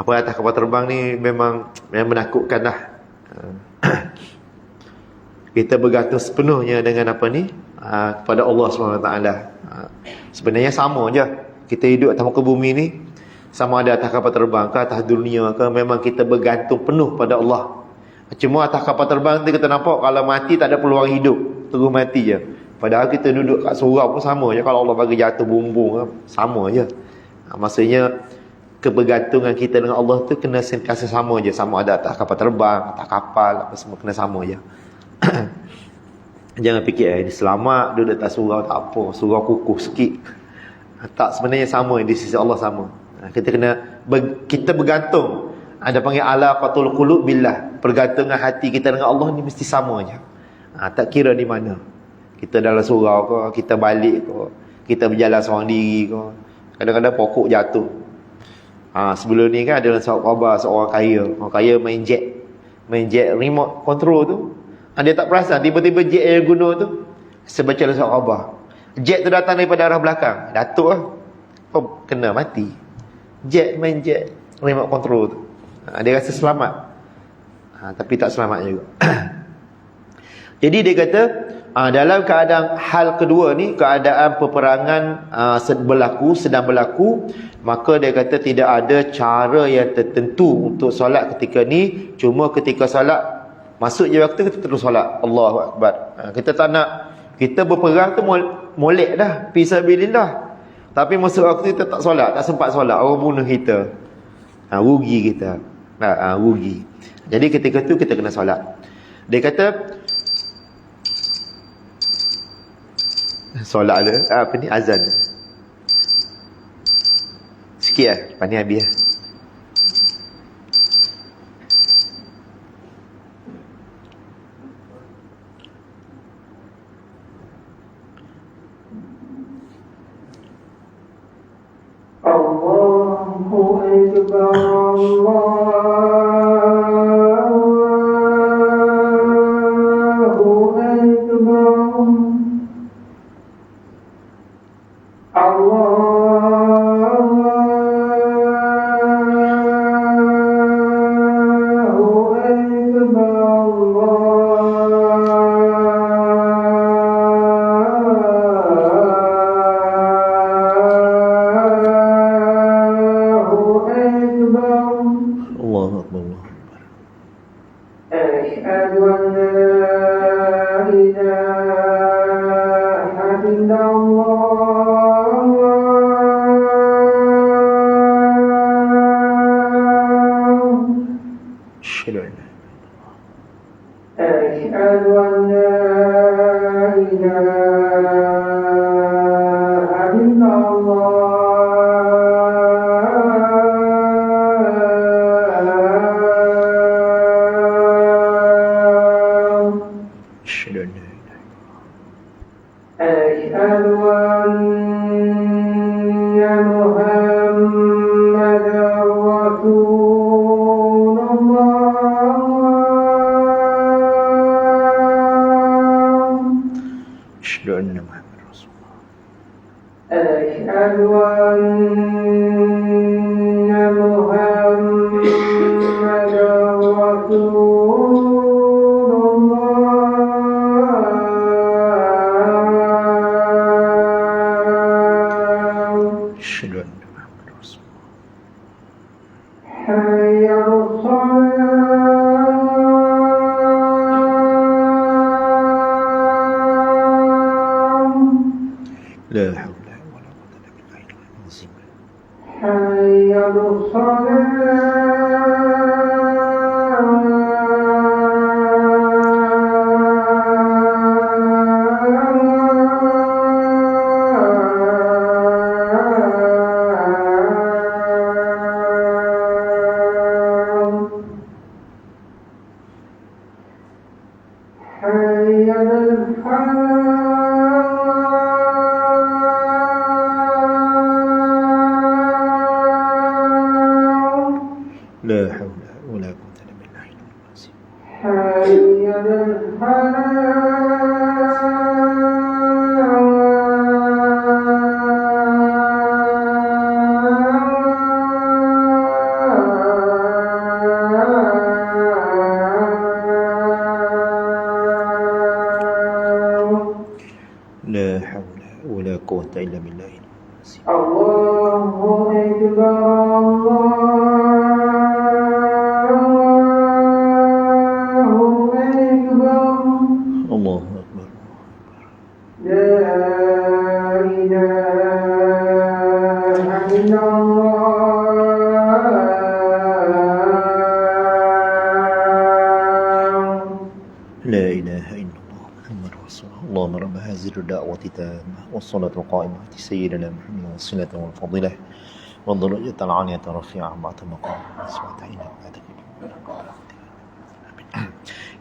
atas kapal terbang ni memang menakutkan lah. Kita bergantung sepenuhnya dengan kepada Allah SWT. Sebenarnya sama je. Kita hidup atas muka bumi ni, sama ada atas kapal terbang ke atas dunia ke, memang kita bergantung penuh pada Allah. Cuma atas kapal terbang tu kita nampak kalau mati tak ada peluang hidup, terus mati je. Padahal kita duduk kat surau pun sama je. Kalau Allah bagi jatuh bumbung, sama je. Maksudnya kebergantungan kita dengan Allah tu kena sentiasa sama je. Sama ada atas kapal terbang, atas kapal, apa semua kena sama je. Jangan fikir ini selamat duduk atas surau tak apa, surau kukuh sikit. Tak, sebenarnya sama di sisi Allah sama. Kita kita bergantung. Ada panggil alaqatul qulub billah. Pergantungan hati kita dengan Allah ni mesti sama je. Tak kira di mana. Kita dalam surau ke, kita balik ke, kita berjalan seorang diri ke. Kadang-kadang pokok jatuh. Sebelum ni kan ada khabar seorang kaya. Orang kaya main jet remote control tu. Dia tak perasan tiba-tiba jet yang guna tu. Saya baca dalam khabar. Jet tu datang daripada arah belakang, datuk lah, oh, kena mati. Main jet remote control tu, dia rasa selamat, tapi tak selamat juga. Jadi dia kata, dalam keadaan hal kedua ni, keadaan peperangan sedang berlaku, maka dia kata tidak ada cara yang tertentu untuk solat ketika ni. Cuma ketika solat, masuk je waktu, kita terus solat, Allahu Akbar. Kita tak nak, kita berperang tu molek dah, fisabilillah, tapi masuk waktu kita tak solat, tak sempat solat, orang bunuh kita, rugi kita, rugi. Jadi ketika tu kita kena solat. Dia kata solat dia, apa ni, azan sikit lepas ni habis Allahu Akbar, والصلاة القائمة سيدنا محمد والصلاة والفضيلة والدرجة العالية رفيعة بعد مقام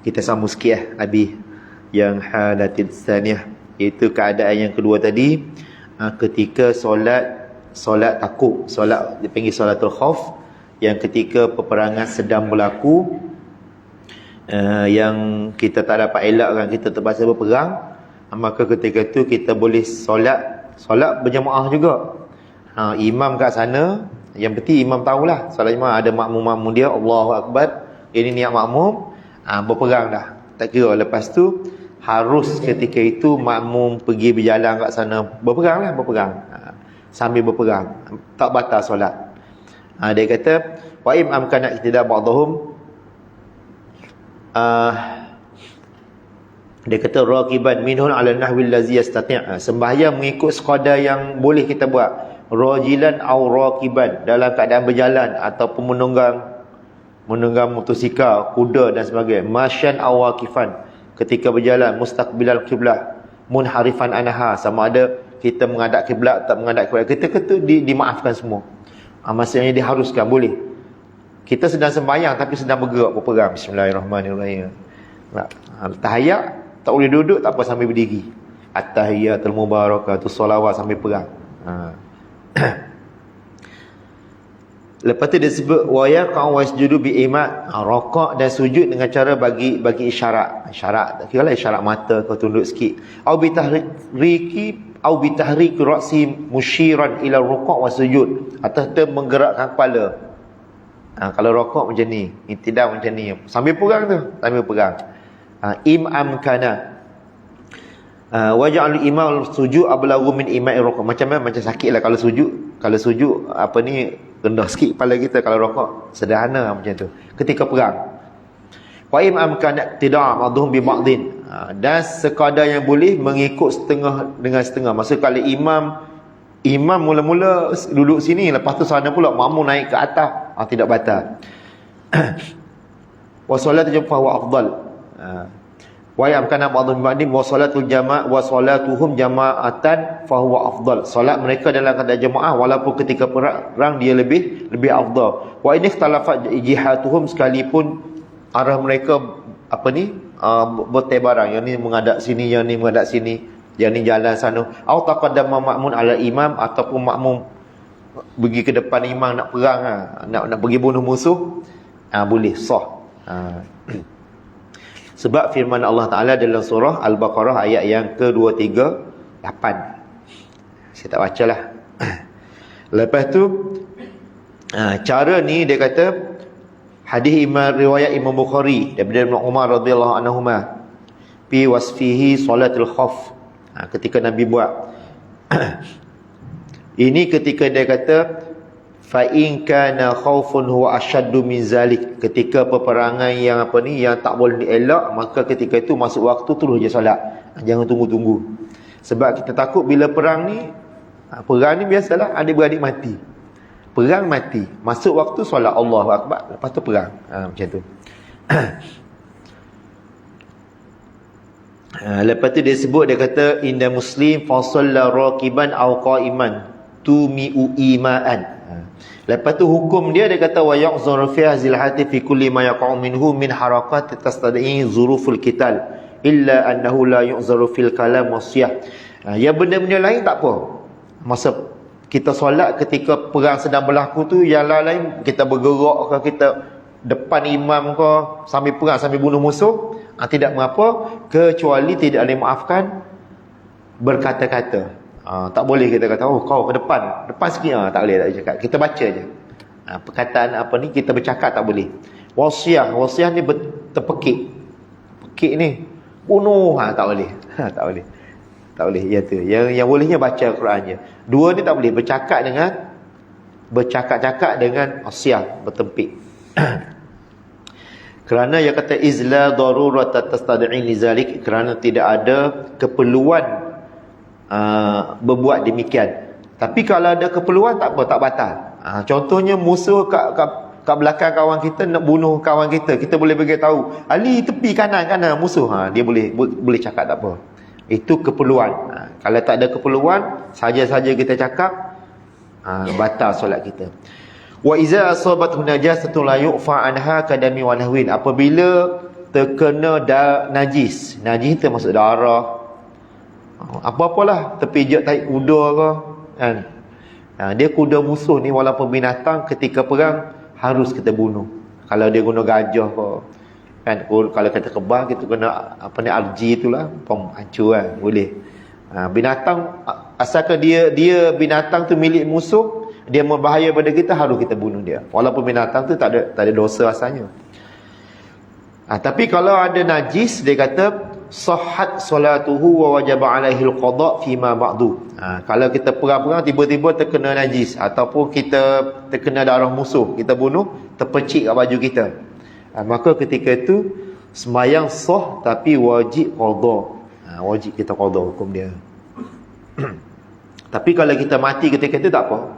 Kita sambung sikit Abi yang halatil tsaniyah, iaitu keadaan yang kedua tadi, ketika solat takut, solat dipanggil solatul khauf, yang ketika peperangan sedang berlaku, yang kita tak dapat elakkan kita terpaksa berperang. maka ketika itu kita boleh solat berjamaah juga. Imam kat sana, yang penting imam tahulah solat jemaah, ada makmum-makmum dia, Allahu Akbar, ini niat makmum, berperang dah. Tak kira lepas tu harus ketika itu makmum pergi berjalan kat sana, berperang, sambil berperang, tak batal solat. Dia kata wa im amkana iktida ba'dhum, dia kata raqiban minhun ala nahwi allazi yastati', sembahyang mengikut sekadar yang boleh kita buat, rajilan au raqiban, dalam keadaan berjalan ataupun menunggang motosikal, kuda dan sebagainya, masyan au waqifan, ketika berjalan, mustaqbilal qiblah, munharifan anha, sama ada kita menghadap kiblat tak menghadap kiblat, ketika itu dimaafkan semua. Maksudnya diharuskan, boleh. Kita sedang sembahyang tapi sedang bergerak berperang, bismillahirrahmanirrahim. Tahiyat tak boleh duduk, tak apa, sambil berdiri. At-tahiyatul mubarakatus salawat, sambil perang. Lepas tu dia sebut wa yaqa'u wasjudu bi imat, rakaat dan sujud dengan cara bagi isyarat. Isyarat tak kira lah isyarat mata, kau tunduk sikit. Au bi tahriki ra'si musyiran ila ruku' wa sujud, atau menggerakkan kepala. Kalau rakaat macam ni, intidal macam ni, sambil perang tu, sambil perang. Imam kana waja'al imam sujud ablaghu min ima'i ruku'. Macam sakitlah kalau sujud apa ni, rendah sikit kepala kita. Kalau rakaat sederhana macam tu ketika perang. Wa imam kana tidak ba'dhum bi ba'din, dan sekadar yang boleh mengikut setengah dengan setengah. Maksud kalau imam mula-mula duduk sini, lepas tu sana pula makmum naik ke atas, tidak batal. Wa salatu jama'ah wa afdal, wa yamkana ba'dhum ba'din wa salatul jama' wa salatuhum jama'atan fa huwa afdal. Solat mereka dalam keadaan jemaah walaupun ketika perang dia lebih afdal. Wa in ikhtalafat jihatuhum, sekalipun arah mereka bertebaran, yang ni menghadap sini, yang ni menghadap sini, yang ni jalan sana. Au taqaddama ma'mun ala imam, ataupun makmum pergi ke depan imam nak perang, nak pergi bunuh musuh, boleh, sah. Sebab firman Allah Ta'ala dalam surah Al-Baqarah ayat yang ke-238. Saya tak baca lah. Lepas tu cara ni dia kata hadis riwayat Imam Bukhari daripada Ibn Umar radhiyallahu anhuma fi wasfihi salatul khauf, ketika Nabi buat ini ketika dia kata fa in kana khaufun huwa ashaddu min zalik, ketika peperangan yang yang tak boleh dielak, maka ketika itu masuk waktu terus je solat, jangan tunggu-tunggu. Sebab kita takut bila perang ni biasalah adik-beradik mati, perang mati, masuk waktu solat Allahu Akbar, lepas tu perang, macam tu. Lepas tu dia sebut, dia kata inda muslim fa shalla raqiban aw qa'iman tumi'u ima'an. Lepas tu hukum dia kata wa ya'zuru fi hazil hati fi kulli ma yaqa'u minhu min harakat tastad'i zuruful qital illa annahu la yu'zaru fil kalam wasiyah. Ya benda-benda lain tak apa, masa kita solat ketika perang sedang berlaku tu, yang lain kita bergerak ke, kita depan imam ke, sambil perang, sambil bunuh musuh, tidak mengapa, kecuali tidak ada maafkan berkata-kata. Tak boleh kita kata kau ke depan sikit, tak boleh, tak boleh cakap, kita baca je. Perkataan ni kita bercakap tak boleh. Wasiah ni terpekik ni bunuh, tak boleh. Tak boleh. Ya tu yang bolehnya baca Quran je. Dua ni tak boleh, bercakap-cakap dengan wasiah, bertempik. Kerana yang kata izla darurat tastad'i lizalik, kerana tidak ada keperluan berbuat demikian. Tapi kalau ada keperluan tak apa, tak batal. Contohnya musuh kat belakang kawan kita nak bunuh kawan kita, kita boleh bagi tahu Ali tepi kanan musuh, dia boleh cakap, tak apa. Itu keperluan. Kalau tak ada keperluan, saja-saja kita cakap, batal solat kita. Wa iza asabathu najasatun la yu'fa anha kadami wa nahwin, apabila terkena najis itu masuk darah, apa-apalah, terpijak tahi kuda ke kan, dia kuda musuh ni walaupun binatang, ketika perang harus kita bunuh. Kalau dia guna gajah ke, Kan kalau kata kebal kita kena apa ni RG itulah, pom hancur kan, boleh. Binatang asalkan dia binatang tu milik musuh, dia berbahaya pada kita, harus kita bunuh dia. Walaupun binatang tu tak ada dosa asalnya. Tapi kalau ada najis, dia kata sahhat salatuhu wa wajaba alaihi alqada fi ma ba'du. Kalau kita perang-perang tiba-tiba terkena najis ataupun kita terkena darah musuh, kita bunuh, terpercik kat baju kita, maka ketika itu sembahyang sah tapi wajib qada. Wajib kita qada hukum dia. Tapi kalau kita mati ketika itu tak apa.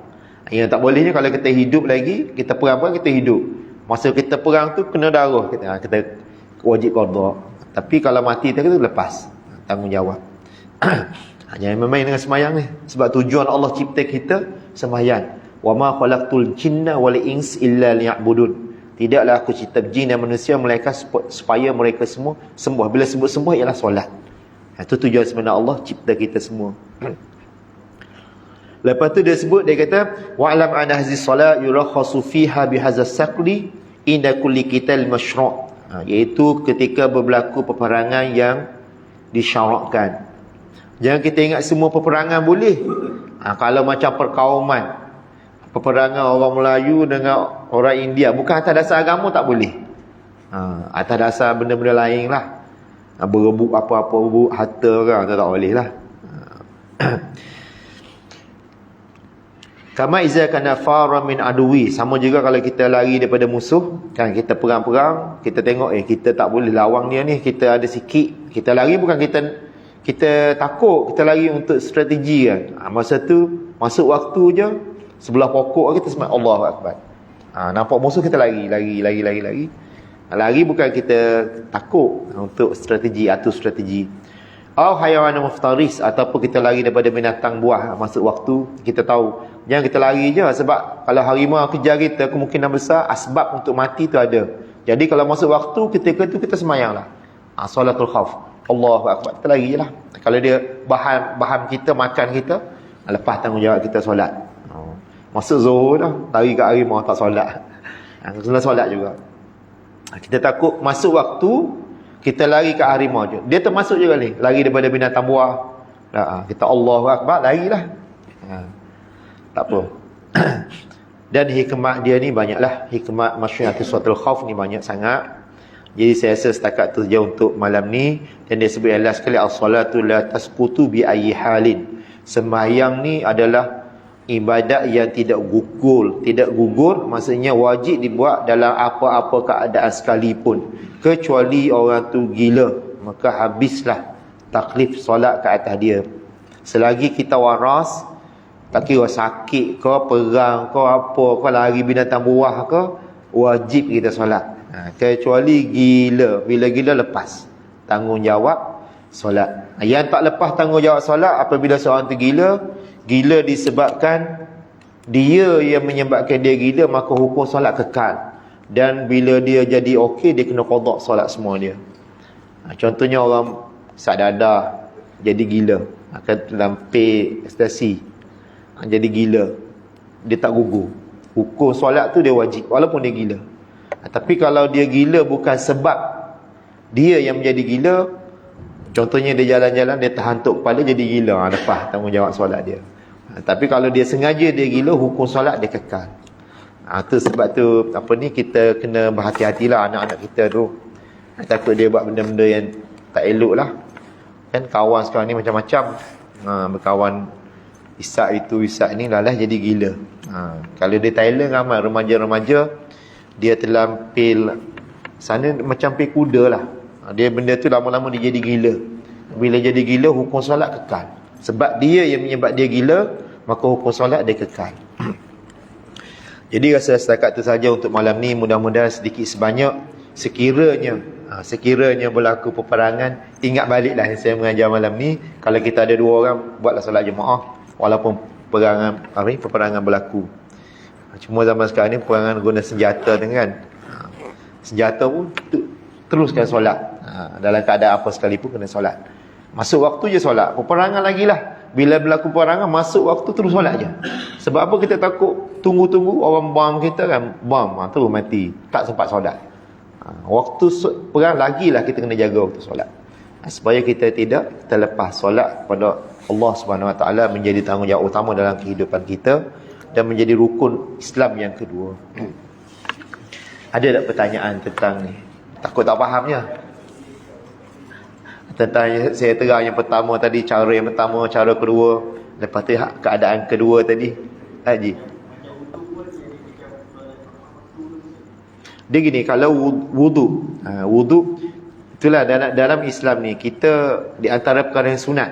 Yang tak bolehnya kalau kita hidup lagi, kita perang-perang, kita hidup, masa kita perang tu kena darah, kita wajib qada. Tapi kalau mati kita lepas tanggungjawab. Jangan main-main dengan sembahyang ni. Sebab tujuan Allah cipta kita sembahyang. Wa ma khalaqtul jinna wal ins illa liya'budun. Tidaklah aku cipta jin dan manusia melainkan supaya mereka semua sembah. Bila sebut sembah ialah solat. Itu tujuan sebenarnya Allah cipta kita semua. Lepas tu dia sebut, dia kata wa'lam anna hadhihi solat yurakhasu fiha bihadzal saqli inda kulli qital masyru'. Iaitu ketika berlaku peperangan yang disyarakkan. Jangan kita ingat semua peperangan boleh. Kalau macam perkauman, peperangan orang Melayu dengan orang India, bukan atas dasar agama tak boleh. Atas dasar benda-benda lain lah, berebut apa-apa, berebut harta kan, tak boleh lah. Kama iza kana fara min aduwi. Sama juga kalau kita lari daripada musuh, kan kita perang-perang, kita tengok kita tak boleh lawan dia ni, kita ada sikit, kita lari bukan kita takut, kita lari untuk strategi kan. Masa tu masuk waktu je, sebelah pokok kita sembah Allahu Akbar. Nampak musuh kita lari. Lari bukan kita takut, untuk strategi, atur strategi. Au hayawan muftaris, ataupun kita lari daripada binatang buah. Masuk waktu kita tahu, jangan kita lari je, sebab kalau harimau kejar kita, kemungkinan besar asbab untuk mati tu ada. Jadi kalau masuk waktu, ketika tu kita sembahyang lah, solatul khauf, Allahu Akbar, kita lari je lah. Kalau dia bahan kita, makan kita, lepas tanggungjawab kita solat. Masuk zuhur dah, lari kat harimau tak solat, kena solat juga. Kita takut masuk waktu, kita lari kat harimau je, dia termasuk juga ni, lari daripada binatang buah. Kita Allahu Akbar, larilah. Tak apa. Dan hikmah dia ni banyaklah. Hikmah masyarakat suratul khauf ni banyak sangat. Jadi saya rasa setakat tu je untuk malam ni. Dan dia sebut Allah sekali, as-salatu la tasqutu bi ayyi halin. Sembahyang ni adalah ibadat yang tidak gugur, maksudnya wajib dibuat dalam apa-apa keadaan sekalipun, kecuali orang tu gila, maka habislah taklif solat ke atas dia. Selagi kita waras, tak kira sakit ke, perang ke, apa ke, lari binatang buah ke, wajib kita solat. Kecuali gila, bila gila lepas tanggungjawab solat. Yang tak lepas tanggungjawab solat apabila seorang tu gila disebabkan dia yang menyebabkan dia gila, maka hukum solat kekal. Dan bila dia jadi okey, dia kena qada solat semua dia. Contohnya orang sadada jadi gila, akan lampir ekstasi, jadi gila, dia tak gugur, hukum solat tu dia wajib walaupun dia gila. Tapi kalau dia gila bukan sebab dia yang menjadi gila, contohnya dia jalan-jalan, dia terhantuk kepala jadi gila, lepas tanggungjawab solat dia. Tapi kalau dia sengaja dia gila, hukum solat dia kekal. Tu sebab tu kita kena berhati-hatilah anak-anak kita tu. Takut dia buat benda-benda yang tak elok lah. Kan kawan sekarang ni macam-macam. Berkawan isak itu, isak ni, lalah jadi gila. Kalau di Thailand ramai remaja-remaja, dia terlampil sana macam pil kuda lah. Dia benda tu lama-lama dia jadi gila. Bila jadi gila, hukum solat kekal. Sebab dia yang menyebab dia gila, maka hukum solat dia kekal. Jadi rasa setakat tu saja untuk malam ni. Mudah-mudahan sedikit sebanyak, sekiranya berlaku peperangan, ingat baliklah yang saya mengajar malam ni. Kalau kita ada 2 orang, buatlah solat jemaah walaupun peperangan berlaku. Cuma zaman sekarang ni peperangan guna senjata kan. Senjata pun teruskan solat. Dalam keadaan apa sekalipun kena solat. Masuk waktu je solat. Peperangan lagi lah, bila berlaku peperangan, masuk waktu terus solat je. Sebab apa? Kita takut tunggu-tunggu orang bom kita kan, bom tu mati, tak sempat solat. Waktu perang lagilah kita kena jaga waktu solat. Supaya kita tidak terlepas solat kepada Allah Subhanahu Wa Taala menjadi tanggungjawab utama dalam kehidupan kita dan menjadi rukun Islam yang kedua. Ada tak pertanyaan tentang ni? Takut tak fahamnya? Tentang saya terang yang pertama tadi, cara yang pertama, cara kedua, lepas tu keadaan kedua tadi. Haji. Dia gini, kalau wudu, wudu itulah dalam Islam ni kita di antara perkara yang sunat.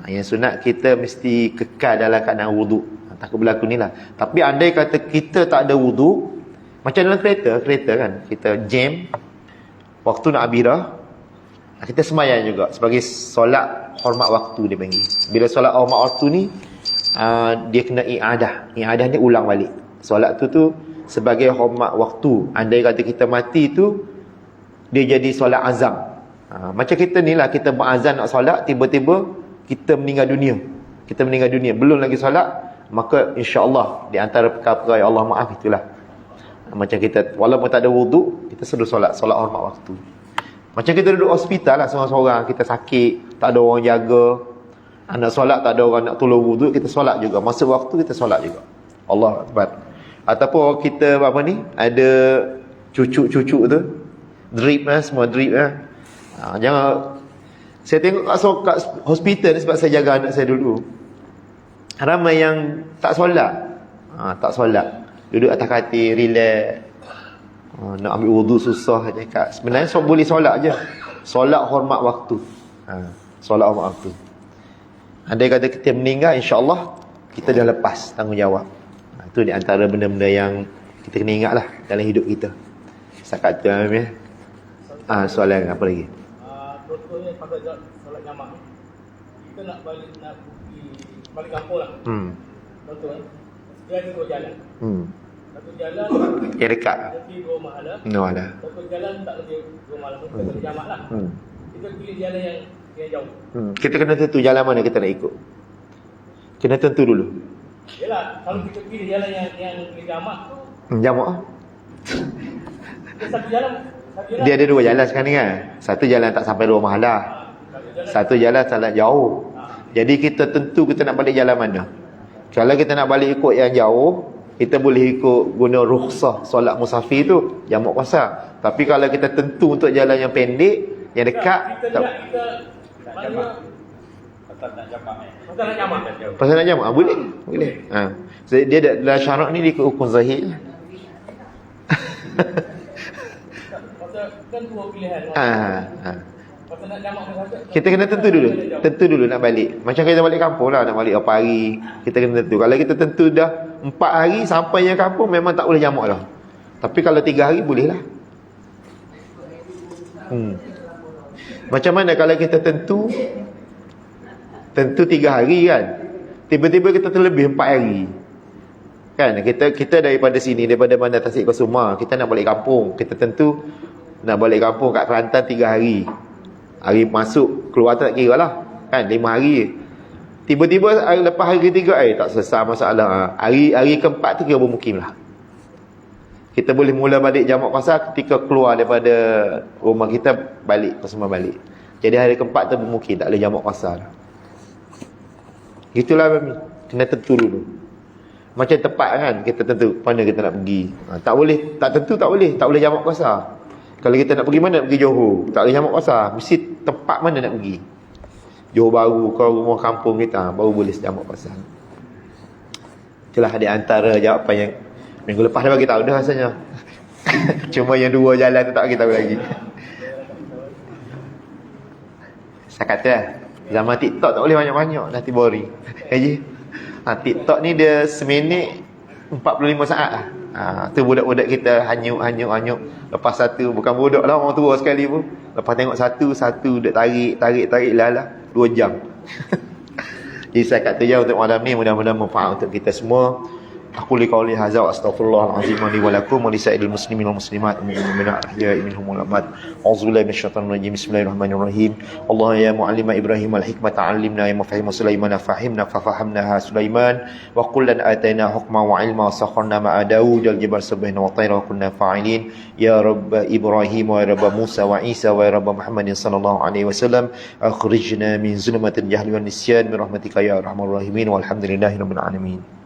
Yang sunat kita mesti kekal dalam keadaan wudu. Takut berlaku ni lah. Tapi andai kata kita tak ada wudu, macam dalam kereta kan, kita jam waktu nak habis dah, kita sembahyang juga sebagai solat hormat waktu dia panggil. Bila solat hormat waktu ni dia kena i'adah. I'adah ni ulang balik. Solat tu sebagai hormat waktu. Andai kata kita mati tu, dia jadi solat azam. Macam kita ni lah, kita berazan nak solat, tiba-tiba kita meninggal dunia. Kita meninggal dunia, belum lagi solat, maka insya-Allah di antara perkara-perkara yang Allah maaf itulah. Macam kita walaupun tak ada wudu, kita suruh solat hormat waktu. Macam kita duduk hospital lah seorang-seorang, kita sakit, tak ada orang jaga, nak solat tak ada orang nak tolong wudu, kita solat juga. Masa waktu kita solat juga. Allah Akbar. Ataupun kita ada cucuk-cucuk tu, drip lah, semua drip lah. Jangan, saya tengok kat hospital ni, sebab saya jaga anak saya dulu, ramai yang tak solat. Tak solat, duduk atas katil, relax, nak ambil wudu susah cakap. Sebenarnya boleh solat je. Solat hormat waktu. Solat hormat waktu. Andai kata kita meninggal, insya-Allah kita dah lepas tanggungjawab. Itu di antara benda-benda yang kita kena ingat lah dalam hidup kita. Setakat tu ya. Soalan apa lagi? Contohnya pada solat jamak, kita nak balik kampung lah. Contohnya dia ada dua jalan. Satu jalan yang dekat, lebih 2 mahalah. No ada. Satu jalan tak lebih 2 mahalah, kita jamak lah. Kita pilih jalan yang jauh. Kita kena tentu jalan mana kita nak ikut. Kena tentu dulu. Yalah, kalau kita pilih jalan yang jamak tu, jamak. satu jalan. Dia ada dua jalan sekarang ni kan. Satu jalan tak sampai 2 mahalah. Satu jalan sangat jauh. Jadi kita tentu kita nak balik jalan mana. Kalau kita nak balik ikut yang jauh, kita boleh ikut guna rukhsah solat musafir tu, jamak qasar. Tapi kalau kita tentu untuk jalan yang pendek, yang dekat, kita nak jamak. Pasal nak jamak, boleh. So, dia dalam syarak ni dia ikut hukum zahir. Pasal kan dua pilihan. Pasal nak jamak kita kena tentu dulu nak balik. Macam kita balik kampung lah, nak balik berapa hari, kita kena tentu. Kalau kita tentu dah 4 hari sampai yang kampung, memang tak boleh jamak lah. Tapi kalau 3 hari boleh lah. Macam mana kalau kita tentu 3 hari kan, tiba-tiba kita terlebih 4 hari kan. Kita daripada sini, daripada Bandar Tasik Kusuma, kita nak balik kampung, kita tentu nak balik kampung kat Kelantan 3 hari. Hari masuk keluar tak kira lah kan, 5 hari. Tiba-tiba lepas hari ketiga, tak selesai masalah. Hari keempat tu kira bermukim lah. Kita boleh mula balik jamak qasar ketika keluar daripada rumah kita, balik Kusuma balik. Jadi hari keempat tu bermukim, tak boleh jamak qasar. Itulah Mami, kena tentu dulu. Macam tempat kan, kita tentu mana kita nak pergi. Tak boleh, tak tentu tak boleh jamak qasar. Kalau kita nak pergi mana, nak pergi Johor, tak boleh jamak qasar. Mesti tempat mana nak pergi. Johor Bahru, kalau rumah kampung kita, baru boleh jamak qasar. Itulah di antara jawapan yang minggu lepas dah bagi tahu dah rasanya. Cuma yang 2 jalan tu tak bagi tahu lagi. Saya kata zaman TikTok tak boleh banyak-banyak, nanti boring. Haji. TikTok ni dia seminit 45 saat lah. Tu budak-budak kita hanyut. Lepas satu, bukan budak lah, orang tua sekali pun. Lepas tengok satu dia tarik lah 2 jam. Jadi saya kata je untuk malam ni, mudah-mudahan manfaat untuk kita semua. Aku li qauli hadza wa astaghfirullahal azim li wa lakum wa li sa'iril muslimin wal muslimat min al-ahya'i minhum wal amwat. A'udzubillahi minasyaitonir rajim. Bismillahirrahmanirrahim. Allah ya muallima Ibrahim al-hikmata 'allimna ya mufahhima Sulaiman fahimna fa fahamnaha Sulaiman wa kullan atayna hukma wa ilma wa sakharna ma'a Daud al-jibal subhana wa tayra wa kunna fa'ilin. Ya rabb Ibrahim wa rabb Musa wa Isa wa rabb Muhammadin sallallahu alaihi wasallam akhrijna min zulumatil jahli wan nisyan bi rahmatika ya arhamar rahimin walhamdulillahi rabbil alamin.